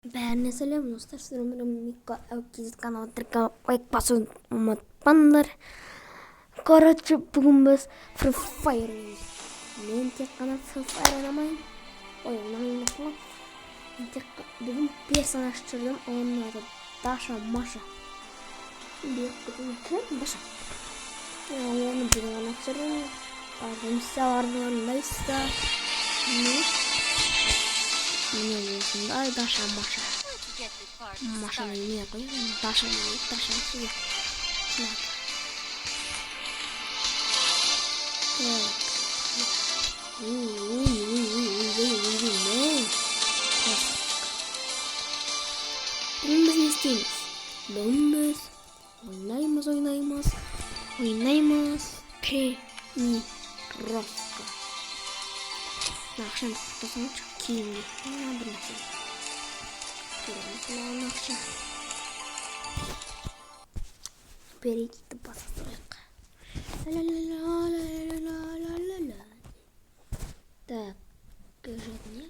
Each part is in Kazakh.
Бәріне сәлем достар, сіздермен Мика АУКЗ каналына лайк басуды ұмытпаңдар. Короче, бүгін біз Free Fire ойнаймыз. Мен тек қана Free Fire ойнамаймын. Ойнамаймын. Мен тек бүгін персонаж түсірдім, оның аты Даша Маша. Даша. Оны бүгін ғана түсірдім. Жұмыстарының орындайсыздар. Мне осындай Даша Маша. Машаны не қойған, Даша сүйе. Бүгін біз не істейміз? Бүгін біз ойнаймыз тренировка. Ақшаны тоқтасаңшы кейінге бір нәрсе. Ақша. Перейдіті баса сұрайық. Так, жаднее,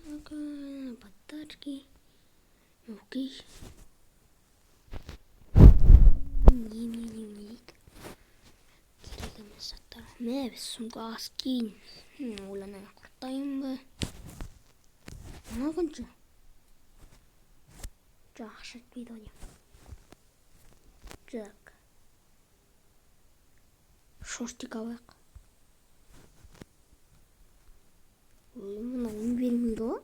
подарки. Окей. Керек емес заттар. Мә, біз сумка ас кейін. Ойлана құртайын ба? Мына қанша? Жақсы етпейді ойнайым. Так. Шортик алайық. Мына не бермейді ғой?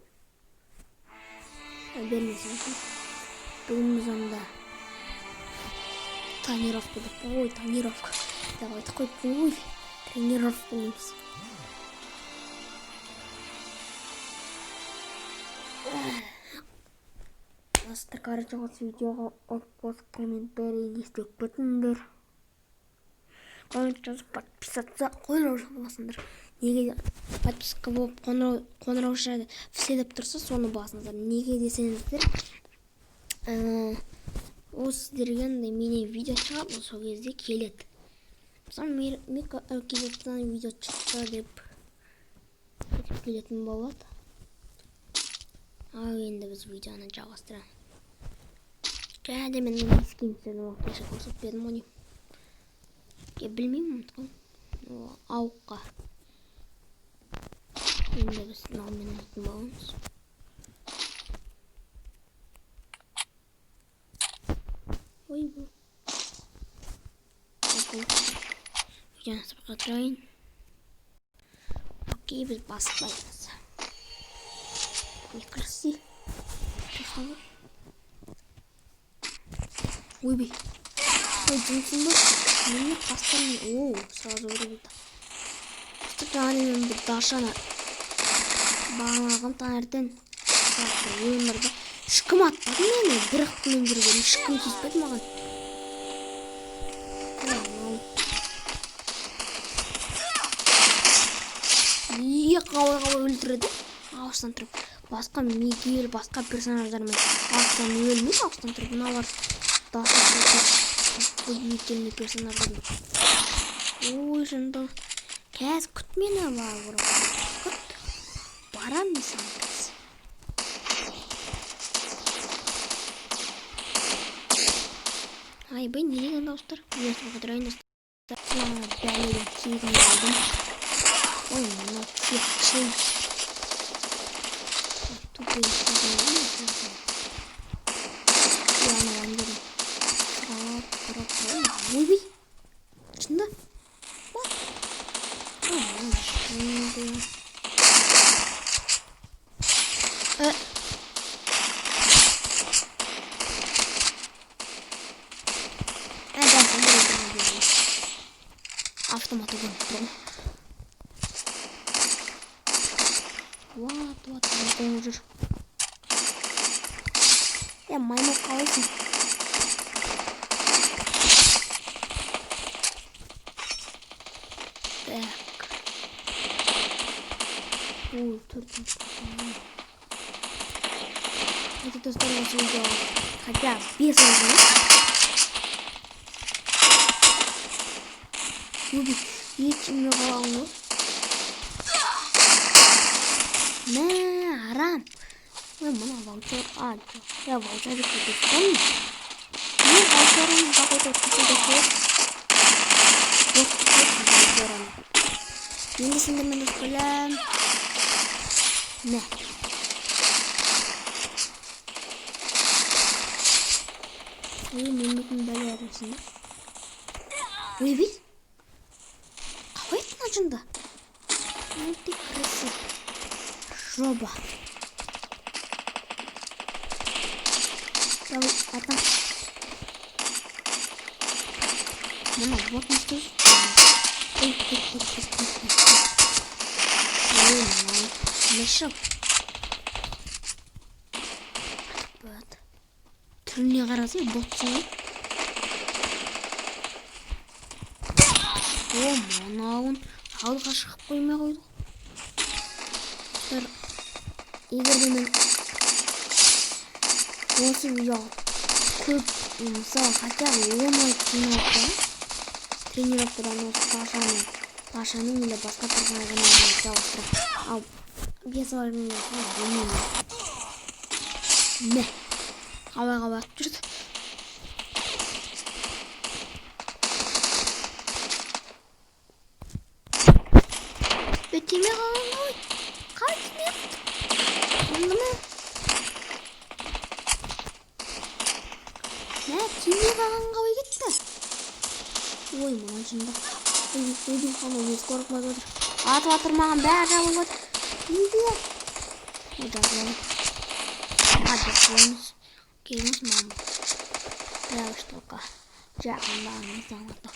Бермесін. Бүгін біз анда тренировка деп. Ой, тренировка. Давайте қойып. Тренировка дейміз. Достар, короче, осы видеоға комментарий естек бітіңдер. Короче, подписаться, қоңырау басыңдар. Неге подписка болып қоңырау жайды все деп тұрса, соны басыңдар. Неге десеңіздер, ол сіздерге менен видео шығады, сол кезде келеді. Мысалы, Мика АУКЗ-тан видео шықты деп келетін болады. Ал енді біз видеоны жалғастырамыз. Және мен ескеймістердің уақытыша көрсет бердім оны. Білмеймін ұмытқан. Ауыққа. Енді біз наумен ұмытын боламыз. Ой бұл. Видеоны сапқа тұрайын. Окей, біз басып байымыз. Некраси. Ойбей. Ой, жұмсын ба? Мені қастарын... Оу, сразу ұрыбейді. Жаңамен бір Дашаны бағанағын таңертен ойындарда ешкім атпады мені. Бір ықтымен жүрген ешкім тиіспеді маған. Қауай өлтіреді. Ауыстан тұрып. Басқа Мигель, басқа персонаждармен ауыстан өлмейді. Ауыстан тұрып. Мыналар удивительный персонаждар. Ой, жынды. Кәз күт мені бар. Күт. Барам мен саған кәз. Айбай, не деген дауыстар? Ертім қыдырайын достар. Бәлеген кегін алдым. Ой, мына текшіл. Тупый кегін. Яны вандырым. Ойбей. Шында? Бақ. Шында. Автомат өгін тұрғын. Вот, маймыл жүр. Маймыл қалайсың? Так. Ой, тұрдың. Это достар осы видео. Хотя, без видео. Ой, ешкімге қалауын ғой. Мә, арам. Мына ваучер. Я ваучеры купил. Не ваучером какой-то купил. Вот ваучером. Енді сендермен өткілем. Мә. Мен бүтін бәлі әрімсің. Ойбей. Қауай етін ажында? Өте красив. Жоба. Давай, атам. Мына, вот не стоишь. Ой, нашел. Вот. Түріне қарасы ботсың. Мынауын алға шығып қоймай қойды. Егер де мен осы видео көп, мысалы, хотя бы 10 лайк жинауға тренировкадан осы Пашаның или басқа персонажын жалғастырып, ал бес лайкын білмеймін. Мә, қалай атып жүрді. Өтеме қалған ғой. Қалай тиме қылды? Онды ма? Мә, тиме қалған қалай кетті? Ой, маған жында. Өйдей қаны өз қорықмай отыр. Атып атырмаған бәрі жабылып отыр. Неге? Жазылады. Қадырсыз. Келіңіз мамы. Прямо штука. Жағындағымыз аңғырдық.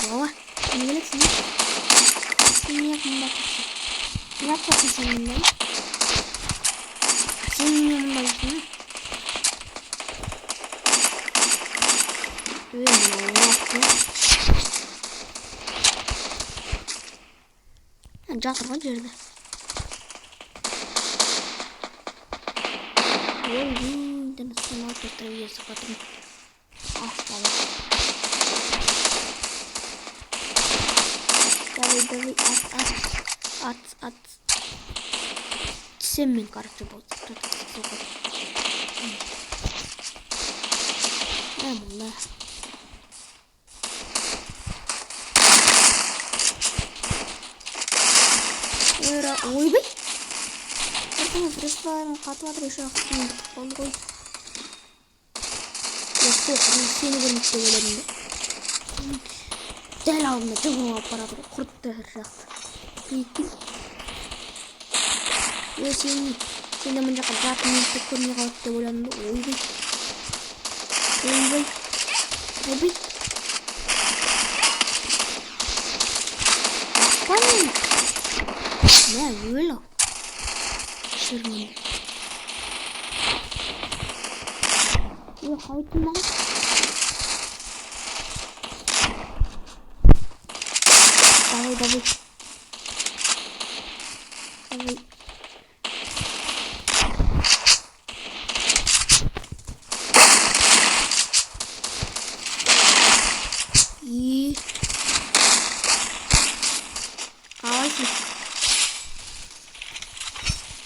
Бала, не келесің? Сен не мұнда тұрсың? Не атпасың сен мұнда? Сен не мұнда жүрсің? Жатыр ғой жерді. Интернеттен алып кетіріп ерсіп отырмын. Аспалы. Давай, ат. Түсем мен, короче, болды. Мұнда. Ойбай! Ертеңіз респаларым қатып атыр еші ақытын болды ғой. Сені көрмекте өлерімді. Дәл алдында жығылып алып барады ғой. Құртты жақты. Сені мұн жаққа жарты минутты көрмей қалып деп ойладым да. Ойбай. Ақпан! Мә, өл ау. Шырмын. Қалай тымаған? Давай. Қалайсың?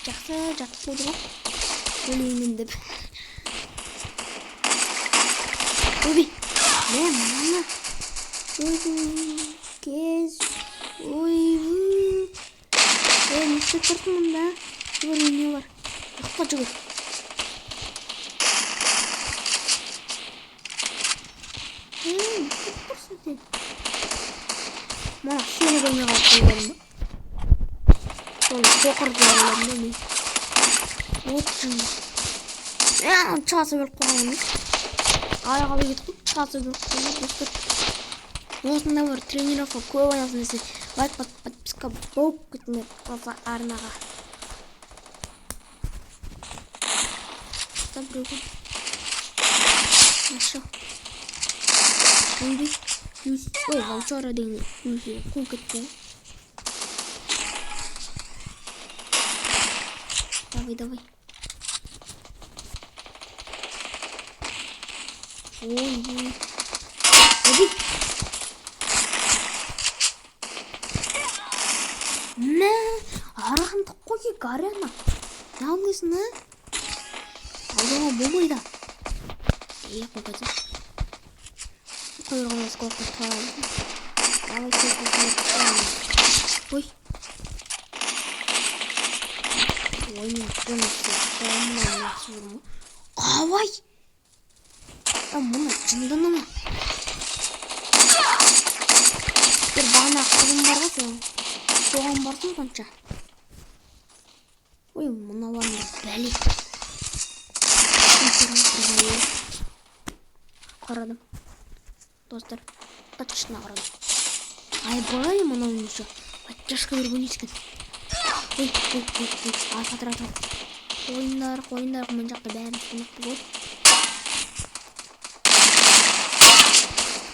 Жақсы жатып болды ғой. Өлеймін деп. Ойбай, мана. Кез. Ойбай. Не істеп тұрсың мұнда? Жүгір, не бар? Ұққа жүгір. Не істеп тұрсың сен? Мана, сені көрмей қалып қойғаным ба? Сол тоқырды алам да мен. Отшың. Часы бөліп қойғаным. Аяғалы кетіп, часы бөліп қойғаным. Осында бар тренировка көп ойнасын десе, лайк подписка болып кетіңдер осы арнаға. Там біреу. Нашел. Ой, ваучера деген қол кетті. Давай. Ой. Мә, Ой, Гарена. Не ойлайсың, а? Алдауға болмайды. Қойғаныз қорқып қалайсың. Давай ой. Ойның жөнісі. Қалай? Мұны жындыны ма? Бір бағана қызым бар ғой, соған барсың қанша. Ой, мыналарында бәле. Қарадым. Достар, точно қарадым. Ай, бай мынауын еще. Оттяжка берген ескен. Ой, асатыр. Ойындар, мен жақта бәрін сұнық болды.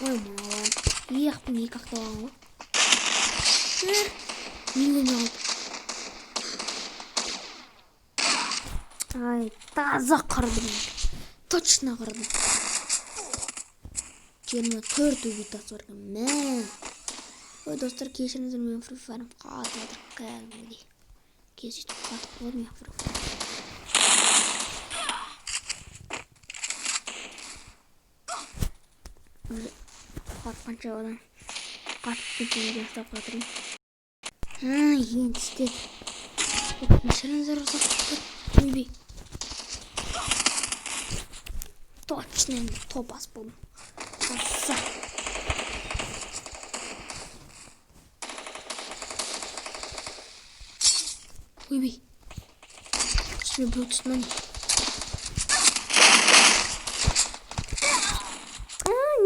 Ой, мыналарым. Екі ақталған ғой. Милен алды. Ай, таза қарадым. Точно қарадым. 24 убитасы бар екен. Мә. Ой, достар, кешіріңіздер, мен Free Fire'ым қатып жатыр кәдімгідей. Сөйтіп қатып болады мен Free Fire. Қатқанша одан қатып кеткен жасап жатырмын. Енді істеді. Кешіріңіздер, ойбей. Точно енді топас болдым. Аса. Ойбей. Үстіме біреу түсті ма не?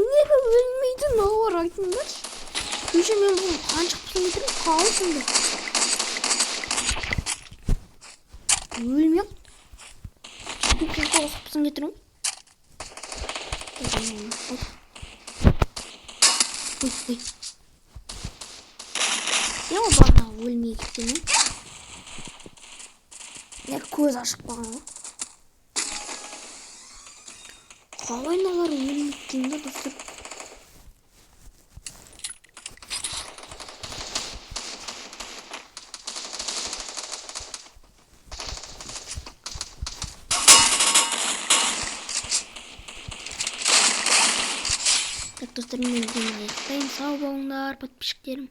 Неге өлмейді науар айтыңдаршы? Көше мен бұл қаншық пұсын кетірім қалысыңды. Өлмей ақ. Көпсен қалысық пұсын кетірім. Ой. Сен ол бағына өлмей кеттің. Көз ашық баған ғой. Қалай налар өлмей кеттің, достар. Так, достар, мен аяқтайын. Сау болыңдар, подписчиктерім.